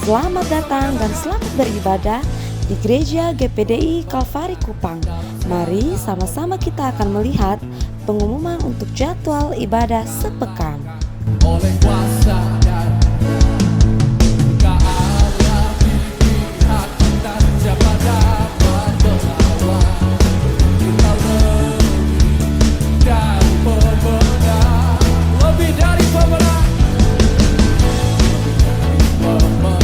Selamat datang dan selamat beribadah di Gereja GPDI Kalvari Kupang. Mari sama-sama kita akan melihat pengumuman untuk jadwal ibadah sepekan. Oleh kuasa dan Allah di pihak kita, siapa dapat melawan? Kita lebih dari pemenang, lebih dari pemenang, pemenang dalam segala perkara.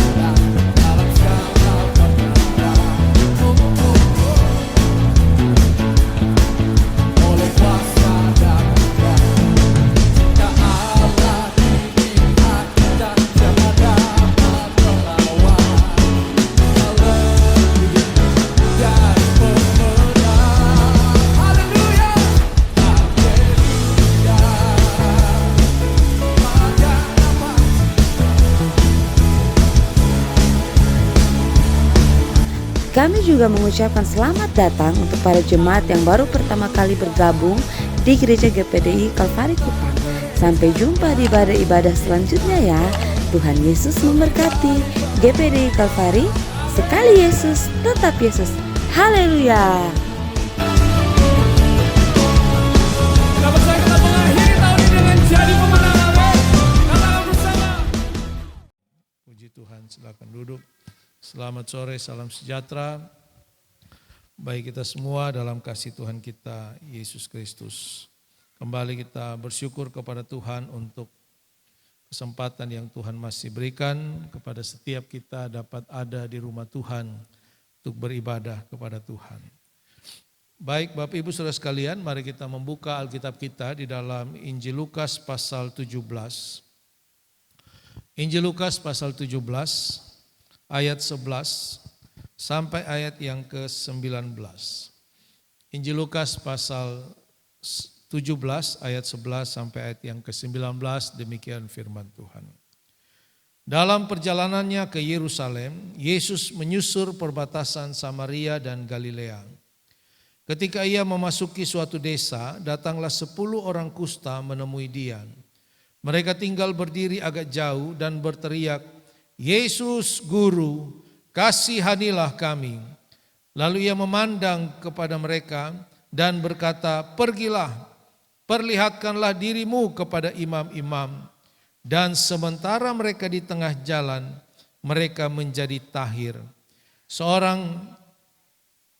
Oleh kuasa dan jika Allah di pihak kita, siapa dapat melawan? Kita lebih dari pemenang. Haleluya, haleluya. Pada nama Kami juga mengucapkan selamat datang untuk para jemaat yang baru pertama kali bergabung di Gereja GPDI Kalvari Kupang. Sampai jumpa di ibadah-ibadah selanjutnya ya. Tuhan Yesus memberkati. GPDI Kalvari, sekali Yesus, tetap Yesus. Haleluya. kita bersama, kita mengakhiri tahun ini dengan jadi pemenang. Amin. Katakan bersama. Puji Tuhan, silakan duduk. Selamat sore, salam sejahtera bagi kita semua dalam kasih Tuhan kita Yesus Kristus. Kembali kita bersyukur kepada Tuhan untuk kesempatan yang Tuhan masih berikan kepada setiap kita dapat ada di rumah Tuhan untuk beribadah kepada Tuhan. Baik Bapak Ibu Saudara sekalian, mari kita membuka Alkitab kita di dalam Injil Lukas pasal 17. Injil Lukas pasal 17 ayat 11 sampai ayat yang ke-19. Injil Lukas pasal 17 ayat 11 sampai ayat yang ke-19, demikian firman Tuhan. Dalam perjalanannya ke Yerusalem, Yesus menyusur perbatasan Samaria dan Galilea. Ketika ia memasuki suatu desa, datanglah 10 orang kusta menemui dia. Mereka tinggal berdiri agak jauh dan berteriak, "Yesus Guru, kasihanilah kami." Lalu ia memandang kepada mereka dan berkata, "Pergilah, perlihatkanlah dirimu kepada imam-imam." Dan sementara mereka di tengah jalan, mereka menjadi tahir. Seorang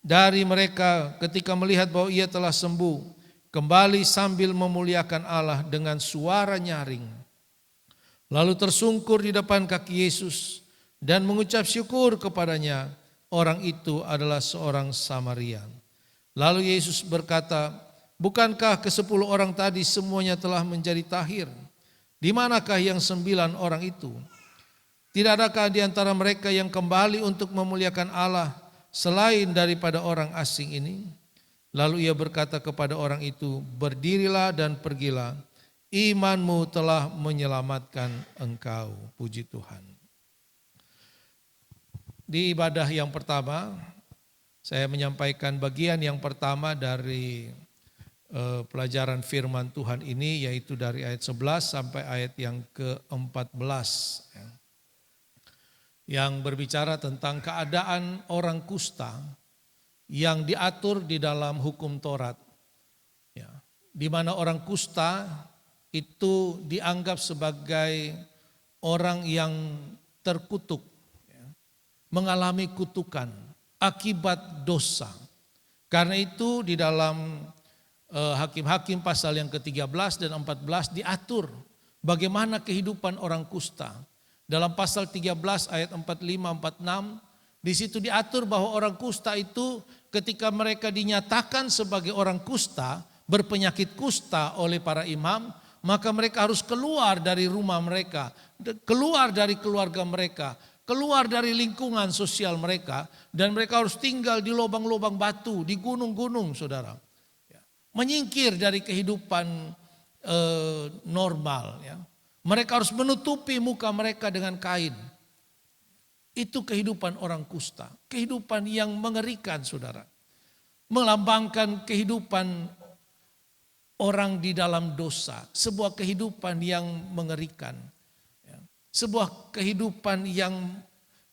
dari mereka ketika melihat bahwa ia telah sembuh, kembali sambil memuliakan Allah dengan suara nyaring. Lalu tersungkur di depan kaki Yesus dan mengucap syukur kepadanya. Orang itu adalah seorang Samaria. Lalu Yesus berkata, "Bukankah ke-10 orang tadi semuanya telah menjadi tahir? Di manakah yang 9 orang itu? Tidak adakah di antara mereka yang kembali untuk memuliakan Allah selain daripada orang asing ini?" Lalu ia berkata kepada orang itu, "Berdirilah dan pergilah. Imanmu telah menyelamatkan engkau." Puji Tuhan. Di ibadah yang pertama, saya menyampaikan bagian yang pertama dari pelajaran firman Tuhan ini, yaitu dari ayat 11 sampai ayat yang ke-14. Yang berbicara tentang keadaan orang kusta yang diatur di dalam hukum Taurat. Di mana orang kusta itu dianggap sebagai orang yang terkutuk, mengalami kutukan akibat dosa. Karena itu di dalam Hakim-Hakim pasal yang ke-13 dan 14 diatur bagaimana kehidupan orang kusta. Dalam pasal 13 ayat 45-46, di situ diatur bahwa orang kusta itu ketika mereka dinyatakan sebagai orang kusta, berpenyakit kusta oleh para imam, maka mereka harus keluar dari rumah mereka, keluar dari keluarga mereka, keluar dari lingkungan sosial mereka, dan mereka harus tinggal di lubang-lubang batu, di gunung-gunung, saudara. Menyingkir dari kehidupan normal. Mereka harus menutupi muka mereka dengan kain. Itu kehidupan orang kusta, kehidupan yang mengerikan, saudara. Melambangkan kehidupan orang di dalam dosa, sebuah kehidupan yang mengerikan, sebuah kehidupan yang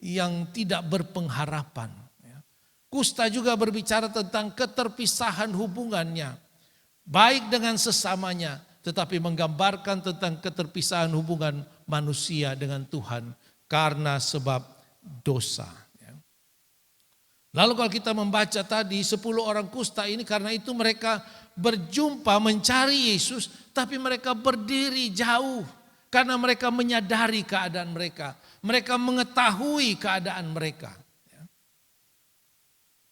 yang tidak berpengharapan. Kusta juga berbicara tentang keterpisahan hubungannya, baik dengan sesamanya, tetapi menggambarkan tentang keterpisahan hubungan manusia dengan Tuhan karena sebab dosa. Lalu kalau kita membaca tadi 10 orang kusta ini, karena itu mereka berjumpa mencari Yesus, tapi mereka berdiri jauh karena mereka menyadari keadaan mereka. Mereka mengetahui keadaan mereka.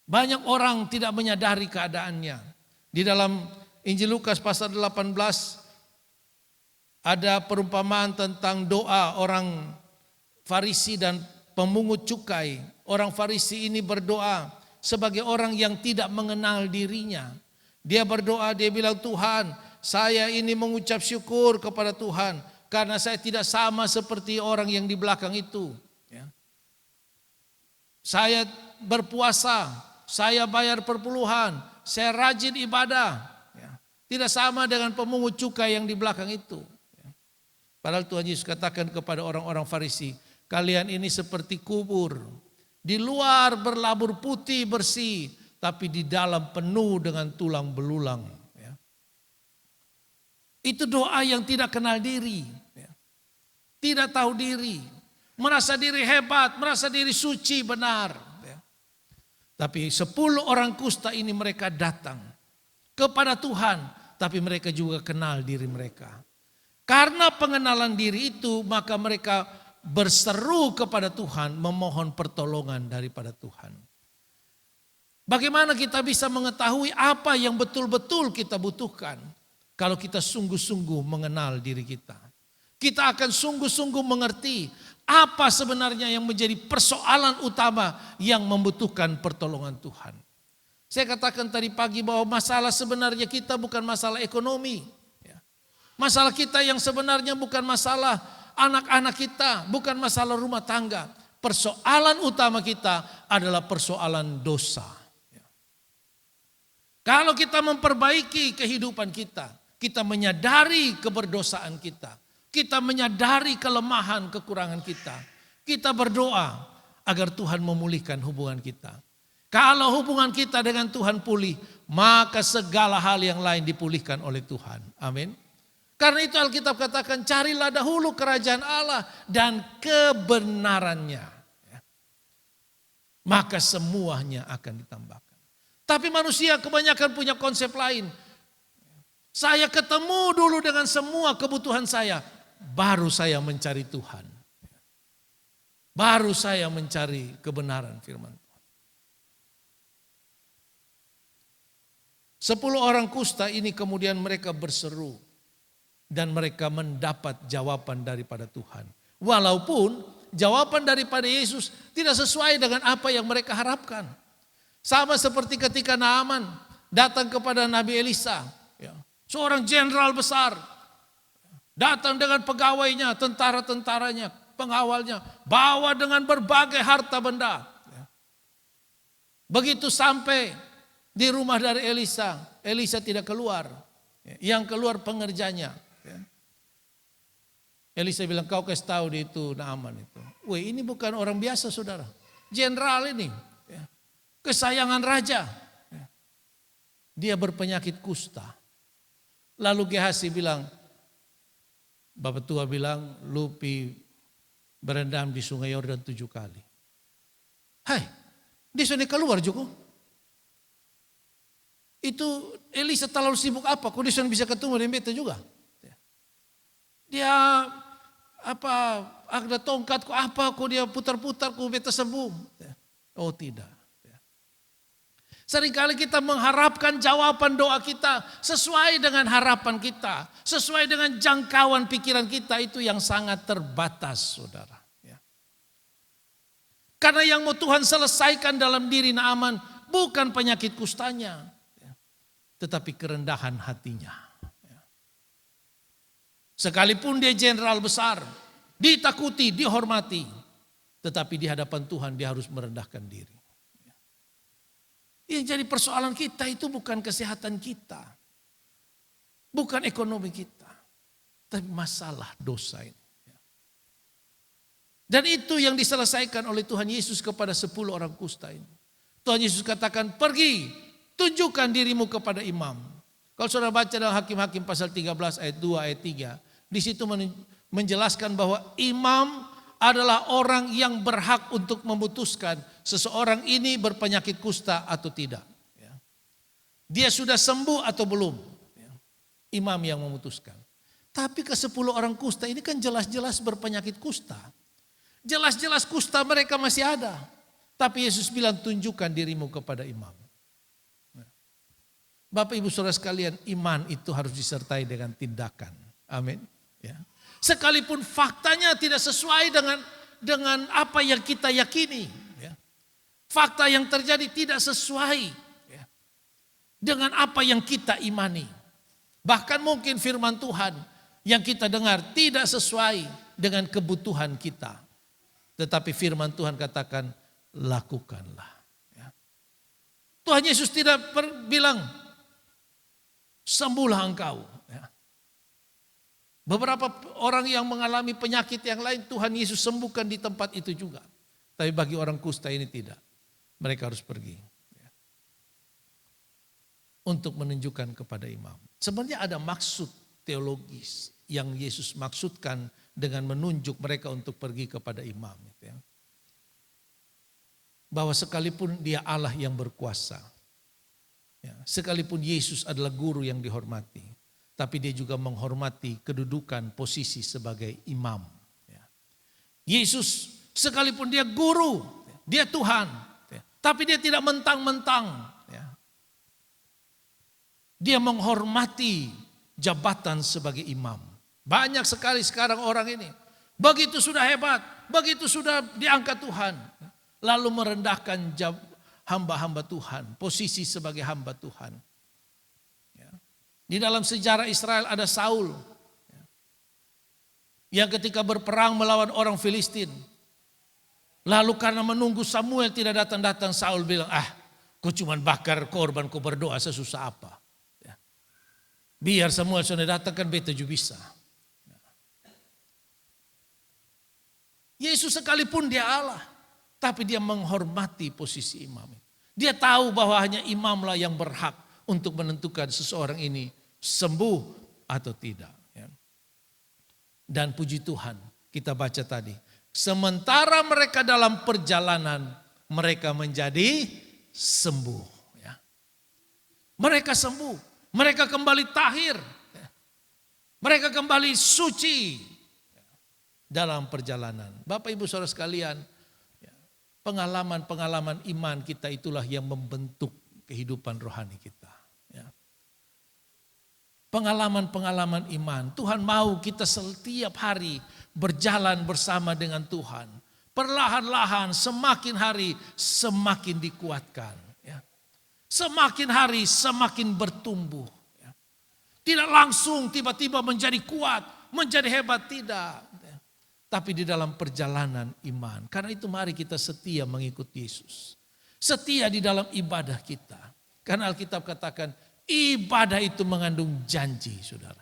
Banyak orang tidak menyadari keadaannya. Di dalam Injil Lukas pasal 18 ada perumpamaan tentang doa orang Farisi dan pemungut cukai. Orang Farisi ini berdoa sebagai orang yang tidak mengenal dirinya. Dia berdoa, dia bilang, Tuhan, saya ini mengucap syukur kepada Tuhan karena saya tidak sama seperti orang yang di belakang itu. Saya berpuasa, saya bayar perpuluhan, saya rajin ibadah. Tidak sama dengan pemungut cukai yang di belakang itu. Padahal Tuhan Yesus katakan kepada orang-orang Farisi, kalian ini seperti kubur. Di luar berlabur putih bersih, tapi di dalam penuh dengan tulang belulang. Itu doa yang tidak kenal diri. Tidak tahu diri. Merasa diri hebat, merasa diri suci, benar. Tapi 10 orang kusta ini mereka datang kepada Tuhan, tapi mereka juga kenal diri mereka. Karena pengenalan diri itu, maka mereka berseru kepada Tuhan, memohon pertolongan daripada Tuhan. Bagaimana kita bisa mengetahui apa yang betul-betul kita butuhkan? Kalau kita sungguh-sungguh mengenal diri kita. Kita akan sungguh-sungguh mengerti apa sebenarnya yang menjadi persoalan utama yang membutuhkan pertolongan Tuhan. Saya katakan tadi pagi bahwa masalah sebenarnya kita bukan masalah ekonomi. Masalah kita yang sebenarnya bukan masalah anak-anak kita, bukan masalah rumah tangga. Persoalan utama kita adalah persoalan dosa. Kalau kita memperbaiki kehidupan kita, kita menyadari keberdosaan kita. Kita menyadari kelemahan, kekurangan kita. Kita berdoa agar Tuhan memulihkan hubungan kita. Kalau hubungan kita dengan Tuhan pulih, maka segala hal yang lain dipulihkan oleh Tuhan. Amin. Karena itu Alkitab katakan, carilah dahulu kerajaan Allah dan kebenarannya. Maka semuanya akan ditambahkan. Tapi manusia kebanyakan punya konsep lain. Saya ketemu dulu dengan semua kebutuhan saya, baru saya mencari Tuhan. Baru saya mencari kebenaran firman Tuhan. 10 orang kusta ini kemudian mereka berseru. Dan mereka mendapat jawaban daripada Tuhan. Walaupun jawaban daripada Yesus tidak sesuai dengan apa yang mereka harapkan. Sama seperti ketika Naaman datang kepada Nabi Elisa. Seorang jenderal besar. Datang dengan pegawainya, tentara-tentaranya, pengawalnya. Bawa dengan berbagai harta benda. Begitu sampai di rumah dari Elisa, Elisa tidak keluar. Yang keluar pengerjanya. Elisa bilang, kau kasih tahu dia itu Naaman itu. Wih, ini bukan orang biasa saudara. Jenderal ini. Kesayangan raja. Dia berpenyakit kusta. Lalu Gehazi bilang, Bapak tua bilang, lu berendam di sungai Yordan 7 kali. Hai, dia sudah keluar juga. Itu Elisa terlalu sibuk apa? Kok dia sudah bisa ketemu dengan beta juga? Dia ada tongkat kok apa? Kok dia putar-putar kok beta sembuh? Oh tidak. Seringkali kita mengharapkan jawaban doa kita sesuai dengan harapan kita. Sesuai dengan jangkauan pikiran kita, itu yang sangat terbatas saudara. Karena yang mau Tuhan selesaikan dalam diri Naaman bukan penyakit kustanya. Tetapi kerendahan hatinya. Sekalipun dia jenderal besar, ditakuti, dihormati. Tetapi di hadapan Tuhan dia harus merendahkan diri. Yang jadi persoalan kita itu bukan kesehatan kita. Bukan ekonomi kita. Tapi masalah dosa ini. Dan itu yang diselesaikan oleh Tuhan Yesus kepada 10 orang kusta ini. Tuhan Yesus katakan, pergi, tunjukkan dirimu kepada imam. Kalau saudara baca dalam Hakim-Hakim pasal 13 ayat 2 ayat 3. Di situ menjelaskan bahwa imam adalah orang yang berhak untuk memutuskan seseorang ini berpenyakit kusta atau tidak. Dia sudah sembuh atau belum. Imam yang memutuskan. Tapi ke-10 orang kusta ini kan jelas-jelas berpenyakit kusta. Jelas-jelas kusta mereka masih ada. Tapi Yesus bilang tunjukkan dirimu kepada imam. Bapak Ibu Saudara sekalian, iman itu harus disertai dengan tindakan. Amin. Ya. Sekalipun faktanya tidak sesuai dengan apa yang kita yakini. Ya. Fakta yang terjadi tidak sesuai dengan apa yang kita imani. Bahkan mungkin firman Tuhan yang kita dengar tidak sesuai dengan kebutuhan kita. Tetapi firman Tuhan katakan lakukanlah. Ya. Tuhan Yesus tidak bilang sembuhlah engkau. Ya. Beberapa orang yang mengalami penyakit yang lain Tuhan Yesus sembuhkan di tempat itu juga. Tapi bagi orang kusta ini tidak. Mereka harus pergi. Untuk menunjukkan kepada imam. Sebenarnya ada maksud teologis yang Yesus maksudkan dengan menunjuk mereka untuk pergi kepada imam. Bahwa sekalipun dia Allah yang berkuasa. Sekalipun Yesus adalah guru yang dihormati. Tapi dia juga menghormati kedudukan posisi sebagai imam. Yesus sekalipun dia guru, dia Tuhan. Tapi dia tidak mentang-mentang. Dia menghormati jabatan sebagai imam. Banyak sekali sekarang orang ini. Begitu sudah hebat. Begitu sudah diangkat Tuhan. Lalu merendahkan hamba-hamba Tuhan. Posisi sebagai hamba Tuhan. Di dalam sejarah Israel ada Saul. Yang ketika berperang melawan orang Filistin. Lalu karena menunggu Samuel tidak datang-datang. Saul bilang, kau cuma bakar korban, kau berdoa sesusah apa. Biar Samuel sudah datang kan beta juga bisa. Yesus sekalipun dia Allah. Tapi dia menghormati posisi imam. Dia tahu bahwa hanya imamlah yang berhak untuk menentukan seseorang ini sembuh atau tidak. Dan puji Tuhan kita baca tadi. Sementara mereka dalam perjalanan mereka menjadi sembuh. Mereka sembuh. Mereka kembali tahir. Mereka kembali suci dalam perjalanan. Bapak Ibu Saudara sekalian, pengalaman-pengalaman iman kita itulah yang membentuk kehidupan rohani kita. Pengalaman-pengalaman iman. Tuhan mau kita setiap hari berjalan bersama dengan Tuhan. Perlahan-lahan semakin hari semakin dikuatkan. Semakin hari semakin bertumbuh. Tidak langsung tiba-tiba menjadi kuat, menjadi hebat, tidak. Tapi di dalam perjalanan iman. Karena itu mari kita setia mengikuti Yesus. Setia di dalam ibadah kita. Karena Alkitab katakan ibadah itu mengandung janji, saudara.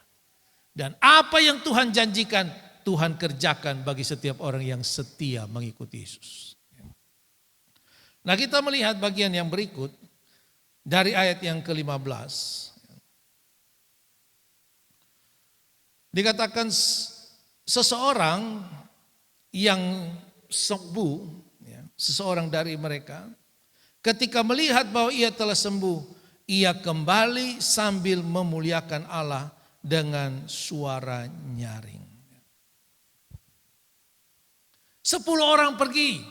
Dan apa yang Tuhan janjikan, Tuhan kerjakan bagi setiap orang yang setia mengikuti Yesus. Nah, kita melihat bagian yang berikut. Dari ayat yang ke-15. Dikatakan seseorang yang sembuh. Seseorang dari mereka. Ketika melihat bahwa ia telah sembuh. Ia kembali sambil memuliakan Allah dengan suara nyaring. 10 orang pergi.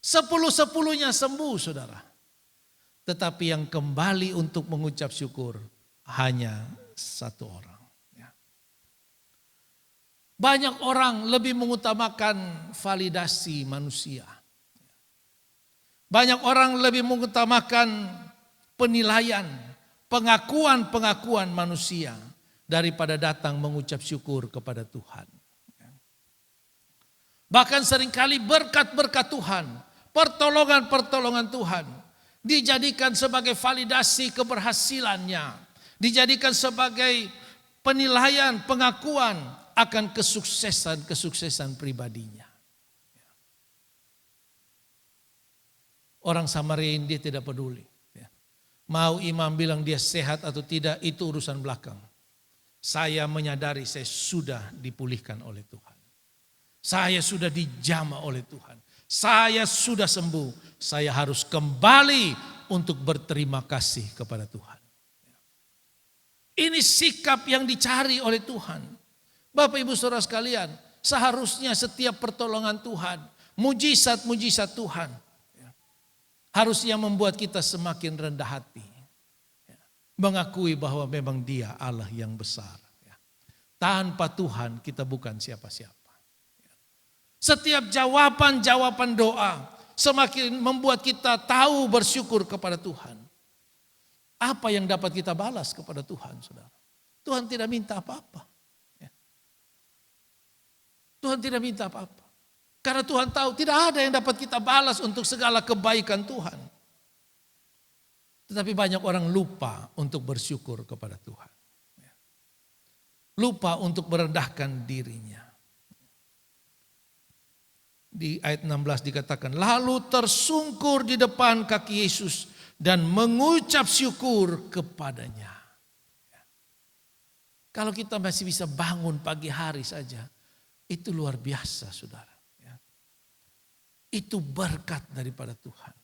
10-10-nya sembuh, saudara. Tetapi yang kembali untuk mengucap syukur hanya 1 orang. Banyak orang lebih mengutamakan validasi manusia. Banyak orang lebih mengutamakan penilaian, pengakuan-pengakuan manusia daripada datang mengucap syukur kepada Tuhan. Bahkan seringkali berkat-berkat Tuhan, pertolongan-pertolongan Tuhan dijadikan sebagai validasi keberhasilannya. Dijadikan sebagai penilaian, pengakuan akan kesuksesan pribadinya. Orang Samaria ini dia tidak peduli. Mau imam bilang dia sehat atau tidak, itu urusan belakang. Saya menyadari saya sudah dipulihkan oleh Tuhan. Saya sudah dijamah oleh Tuhan. Saya sudah sembuh. Saya harus kembali untuk berterima kasih kepada Tuhan. Ini sikap yang dicari oleh Tuhan. Bapak Ibu Saudara sekalian, seharusnya setiap pertolongan Tuhan, mujizat-mujizat Tuhan, harusnya membuat kita semakin rendah hati. Mengakui bahwa memang Dia Allah yang besar. Tanpa Tuhan kita bukan siapa-siapa. Setiap jawaban doa semakin membuat kita tahu bersyukur kepada Tuhan. Apa yang dapat kita balas kepada Tuhan, saudara? Tuhan tidak minta apa-apa. Tuhan tidak minta apa-apa. Karena Tuhan tahu tidak ada yang dapat kita balas untuk segala kebaikan Tuhan. Tetapi banyak orang lupa untuk bersyukur kepada Tuhan. Lupa untuk merendahkan dirinya. Di ayat 16 dikatakan, lalu tersungkur di depan kaki Yesus dan mengucap syukur kepadanya. Kalau kita masih bisa bangun pagi hari saja, itu luar biasa, saudara. Itu berkat daripada Tuhan.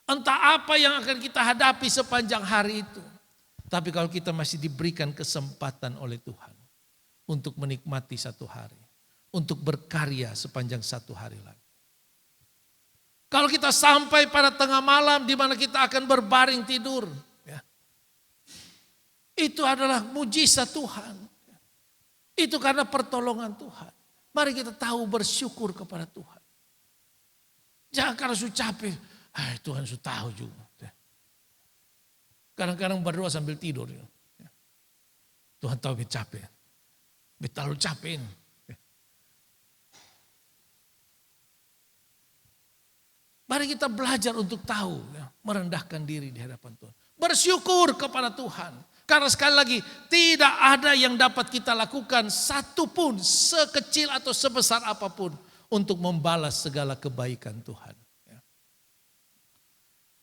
Entah apa yang akan kita hadapi sepanjang hari itu. Tapi kalau kita masih diberikan kesempatan oleh Tuhan untuk menikmati satu hari, untuk berkarya sepanjang satu hari lagi. Kalau kita sampai pada tengah malam di mana kita akan berbaring tidur, itu adalah mujizat Tuhan. Itu karena pertolongan Tuhan. Mari kita tahu bersyukur kepada Tuhan. Jangan karena sudah capek, Tuhan sudah tahu juga. Kadang-kadang berdoa sambil tidur. Tuhan tahu kita capek. Kita terlalu capek ini. Mari kita belajar untuk tahu, merendahkan diri di hadapan Tuhan. Bersyukur kepada Tuhan. Karena sekali lagi tidak ada yang dapat kita lakukan satupun sekecil atau sebesar apapun untuk membalas segala kebaikan Tuhan.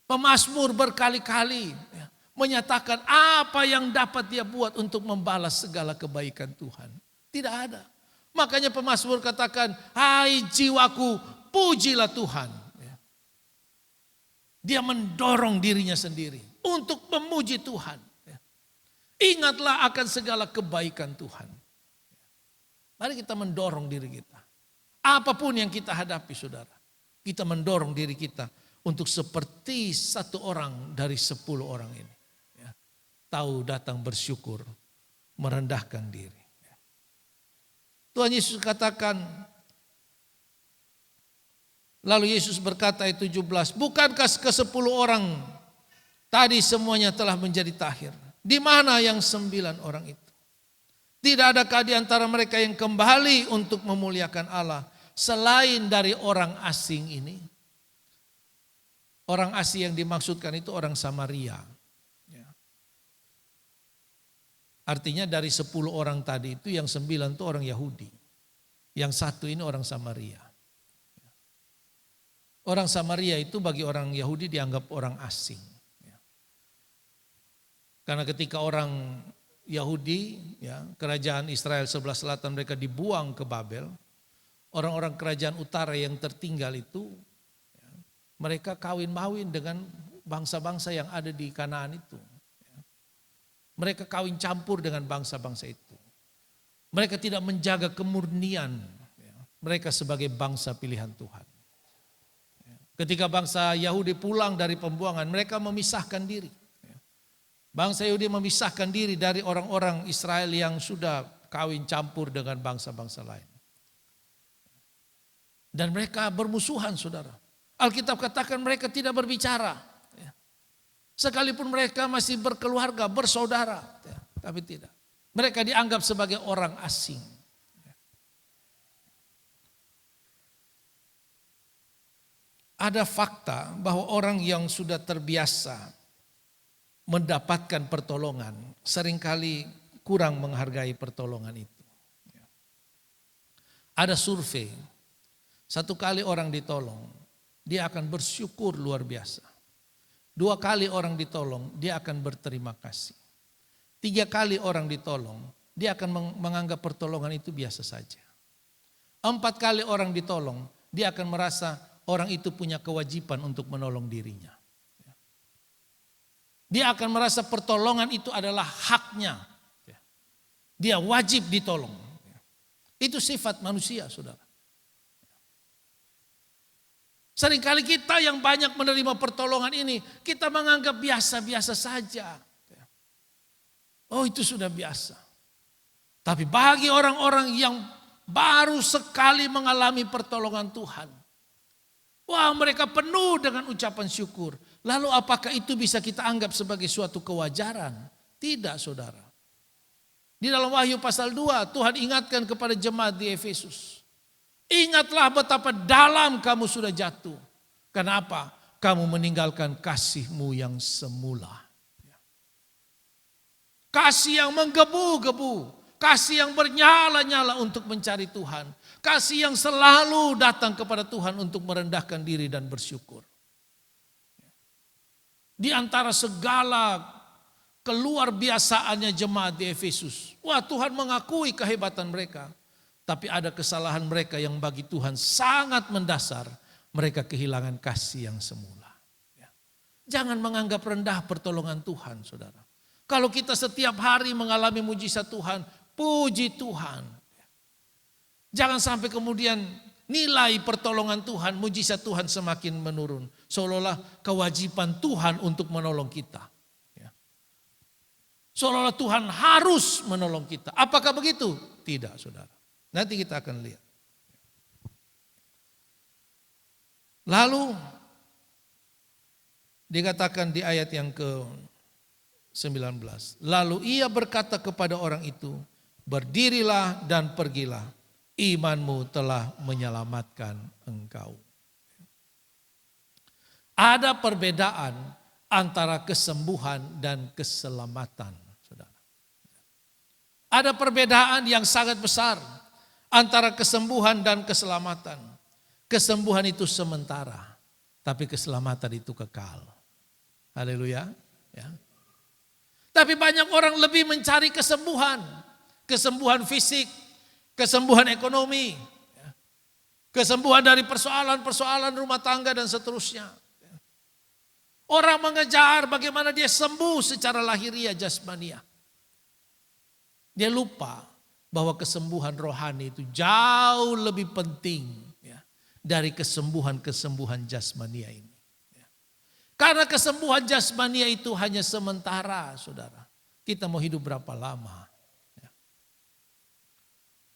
Pemazmur berkali-kali menyatakan apa yang dapat dia buat untuk membalas segala kebaikan Tuhan. Tidak ada. Makanya pemazmur katakan, hai jiwaku pujilah Tuhan. Dia mendorong dirinya sendiri untuk memuji Tuhan. Ingatlah akan segala kebaikan Tuhan. Mari kita mendorong diri kita. Apapun yang kita hadapi, saudara, kita mendorong diri kita untuk seperti satu orang dari 10 orang ini. Tahu datang bersyukur, merendahkan diri. Tuhan Yesus katakan, lalu Yesus berkata ayat 17, bukankah ke-10 orang tadi semuanya telah menjadi tahir? Di mana yang 9 orang itu? Tidak adakah di antara mereka yang kembali untuk memuliakan Allah selain dari orang asing ini? Orang asing yang dimaksudkan itu orang Samaria. Artinya dari 10 orang tadi itu yang 9 itu orang Yahudi. Yang 1 ini orang Samaria. Orang Samaria itu bagi orang Yahudi dianggap orang asing. Karena ketika orang Yahudi, kerajaan Israel sebelah selatan mereka dibuang ke Babel, orang-orang kerajaan utara yang tertinggal itu, mereka kawin-mawin dengan bangsa-bangsa yang ada di Kanaan itu. Mereka kawin campur dengan bangsa-bangsa itu. Mereka tidak menjaga kemurnian mereka sebagai bangsa pilihan Tuhan. Ketika bangsa Yahudi pulang dari pembuangan, mereka memisahkan diri. Bangsa Yahudi memisahkan diri dari orang-orang Israel yang sudah kawin campur dengan bangsa-bangsa lain. Dan mereka bermusuhan, saudara. Alkitab katakan mereka tidak berbicara. Sekalipun mereka masih berkeluarga, bersaudara. Tapi tidak. Mereka dianggap sebagai orang asing. Ada fakta bahwa orang yang sudah terbiasa mendapatkan pertolongan seringkali kurang menghargai pertolongan itu. Ada survei, 1 kali orang ditolong, dia akan bersyukur luar biasa. 2 kali orang ditolong, dia akan berterima kasih. 3 kali orang ditolong, dia akan menganggap pertolongan itu biasa saja. 4 kali orang ditolong, dia akan merasa orang itu punya kewajiban untuk menolong dirinya. Dia akan merasa pertolongan itu adalah haknya. Dia wajib ditolong. Itu sifat manusia, saudara. Seringkali kita yang banyak menerima pertolongan ini, kita menganggap biasa-biasa saja. Oh, itu sudah biasa. Tapi bagi orang-orang yang baru sekali mengalami pertolongan Tuhan, wah, mereka penuh dengan ucapan syukur. Lalu apakah itu bisa kita anggap sebagai suatu kewajaran? Tidak, saudara. Di dalam Wahyu pasal 2, Tuhan ingatkan kepada jemaat di Efesus. Ingatlah betapa dalam kamu sudah jatuh. Kenapa? Kamu meninggalkan kasihmu yang semula. Kasih yang menggebu-gebu. Kasih yang bernyala-nyala untuk mencari Tuhan. Kasih yang selalu datang kepada Tuhan untuk merendahkan diri dan bersyukur. Di antara segala keluar biasaannya jemaat di Efesus. Wah, Tuhan mengakui kehebatan mereka. Tapi ada kesalahan mereka yang bagi Tuhan sangat mendasar. Mereka kehilangan kasih yang semula. Jangan menganggap rendah pertolongan Tuhan, saudara. Kalau kita setiap hari mengalami mujizat Tuhan, puji Tuhan. Jangan sampai kemudian nilai pertolongan Tuhan, mujizat Tuhan semakin menurun. Seolah-olah kewajiban Tuhan untuk menolong kita. Seolah-olah Tuhan harus menolong kita. Apakah begitu? Tidak, saudara. Nanti kita akan lihat. Lalu dikatakan di ayat yang ke-19. Lalu ia berkata kepada orang itu, berdirilah dan pergilah. Imanmu telah menyelamatkan engkau. Ada perbedaan antara kesembuhan dan keselamatan, saudara. Ada perbedaan yang sangat besar antara kesembuhan dan keselamatan. Kesembuhan itu sementara, tapi keselamatan itu kekal. Haleluya. Ya. Tapi banyak orang lebih mencari kesembuhan. Kesembuhan fisik, kesembuhan ekonomi, kesembuhan dari persoalan-persoalan rumah tangga dan seterusnya. Orang mengejar bagaimana dia sembuh secara lahiriah jasmania. Dia lupa bahwa kesembuhan rohani itu jauh lebih penting dari kesembuhan-kesembuhan jasmania ini. Karena kesembuhan jasmania itu hanya sementara, saudara. Kita mau hidup berapa lama?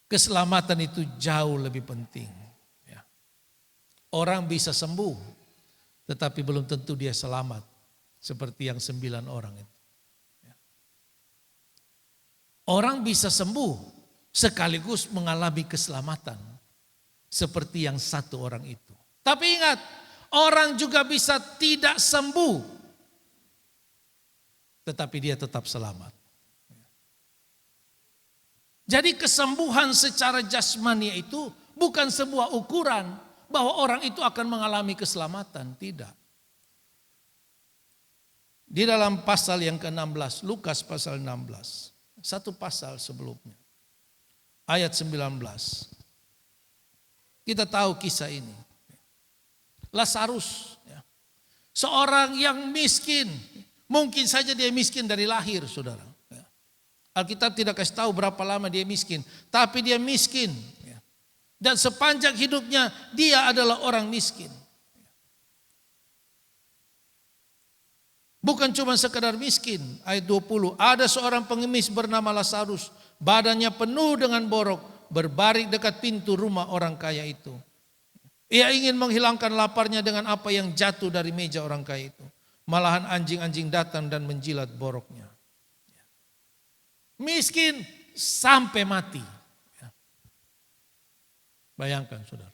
Keselamatan itu jauh lebih penting. Orang bisa sembuh, tetapi belum tentu dia selamat. Seperti yang 9 orang itu. Orang bisa sembuh sekaligus mengalami keselamatan. Seperti yang 1 orang itu. Tapi ingat, orang juga bisa tidak sembuh. Tetapi dia tetap selamat. Jadi kesembuhan secara jasmani itu bukan sebuah ukuran bahwa orang itu akan mengalami keselamatan. Tidak. Di dalam pasal yang ke-16, Lukas pasal 16. 1 pasal sebelumnya. Ayat 19. Kita tahu kisah ini. Lazarus. Seorang yang miskin. Mungkin saja dia miskin dari lahir, saudara. Alkitab tidak kasih tahu berapa lama dia miskin. Tapi dia miskin. Dan sepanjang hidupnya dia adalah orang miskin. Bukan cuma sekedar miskin. Ayat 20. Ada seorang pengemis bernama Lazarus. Badannya penuh dengan borok. Berbaring dekat pintu rumah orang kaya itu. Ia ingin menghilangkan laparnya dengan apa yang jatuh dari meja orang kaya itu. Malahan anjing-anjing datang dan menjilat boroknya. Miskin sampai mati. Bayangkan, saudara.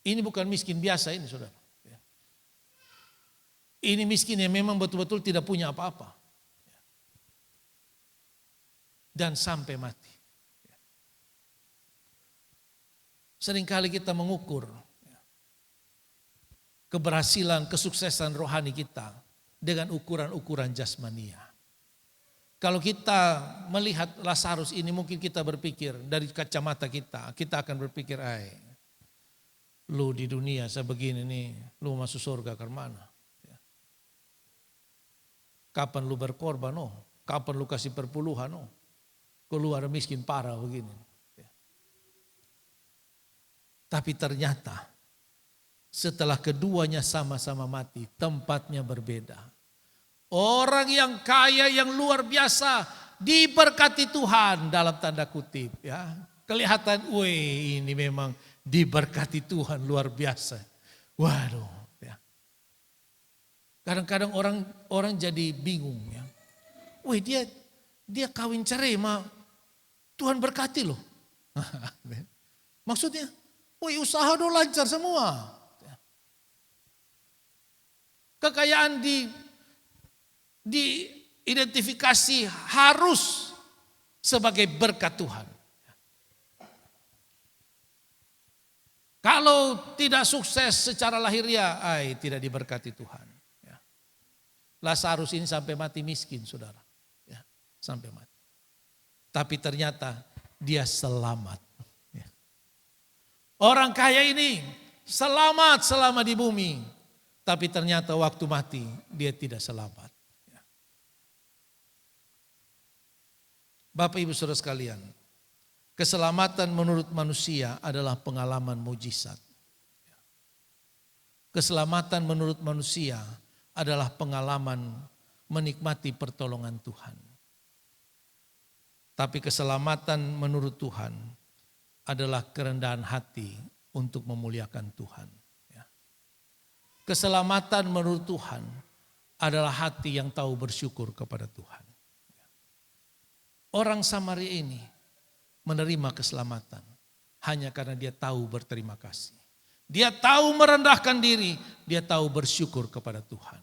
Ini bukan miskin biasa ini, saudara. Ini miskin yang memang betul-betul tidak punya apa-apa. Dan sampai mati. Seringkali kita mengukur keberhasilan, kesuksesan rohani kita dengan ukuran-ukuran jasmania. Kalau kita melihat Lazarus ini mungkin kita berpikir dari kacamata kita akan berpikir, lu di dunia sebegini nih, lu masuk surga ke mana? Kapan lu berkorban? Kapan lu kasih perpuluhan? Keluar miskin parah begini. Tapi ternyata setelah keduanya sama-sama mati, tempatnya berbeda. Orang yang kaya, yang luar biasa, diberkati Tuhan dalam tanda kutip. Ya, kelihatan, ini memang diberkati Tuhan luar biasa. Waduh, ya. Kadang-kadang orang jadi bingung ya. Dia kawin cerai mah Tuhan berkati loh. Maksudnya, usaha do lancar semua. Kekayaan diidentifikasi harus sebagai berkat Tuhan. Kalau tidak sukses secara lahiriah, tidak diberkati Tuhan. Lazarus ini sampai mati miskin, saudara. Sampai mati. Tapi ternyata dia selamat. Orang kaya ini selamat selama di bumi. Tapi ternyata waktu mati dia tidak selamat. Bapak Ibu Saudara sekalian, keselamatan menurut manusia adalah pengalaman mujizat. Keselamatan menurut manusia adalah pengalaman menikmati pertolongan Tuhan. Tapi keselamatan menurut Tuhan adalah kerendahan hati untuk memuliakan Tuhan. Keselamatan menurut Tuhan adalah hati yang tahu bersyukur kepada Tuhan. Orang Samaria ini menerima keselamatan hanya karena dia tahu berterima kasih. Dia tahu merendahkan diri, dia tahu bersyukur kepada Tuhan.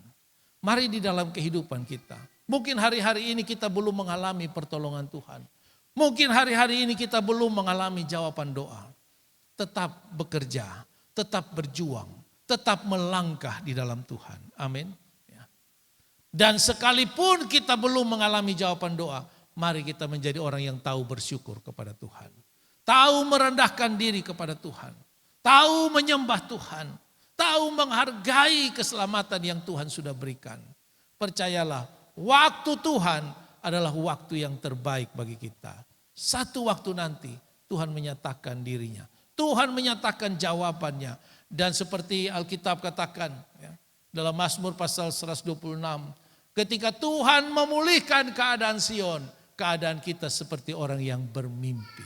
Mari di dalam kehidupan kita, mungkin hari-hari ini kita belum mengalami pertolongan Tuhan. Mungkin hari-hari ini kita belum mengalami jawaban doa. Tetap bekerja, tetap berjuang, tetap melangkah di dalam Tuhan. Amin. Dan sekalipun kita belum mengalami jawaban doa, mari kita menjadi orang yang tahu bersyukur kepada Tuhan. Tahu merendahkan diri kepada Tuhan. Tahu menyembah Tuhan. Tahu menghargai keselamatan yang Tuhan sudah berikan. Percayalah, waktu Tuhan adalah waktu yang terbaik bagi kita. Satu waktu nanti Tuhan menyatakan dirinya. Tuhan menyatakan jawabannya. Dan seperti Alkitab katakan dalam Mazmur pasal 126. Ketika Tuhan memulihkan keadaan Sion, keadaan kita seperti orang yang bermimpi.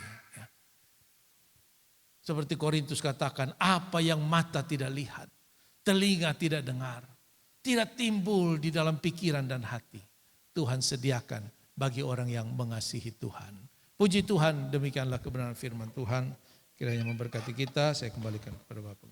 Seperti Korintus katakan, apa yang mata tidak lihat, telinga tidak dengar, tidak timbul di dalam pikiran dan hati, Tuhan sediakan bagi orang yang mengasihi Tuhan. Puji Tuhan, demikianlah kebenaran firman Tuhan. Kiranya memberkati kita, saya kembalikan kepada Bapak.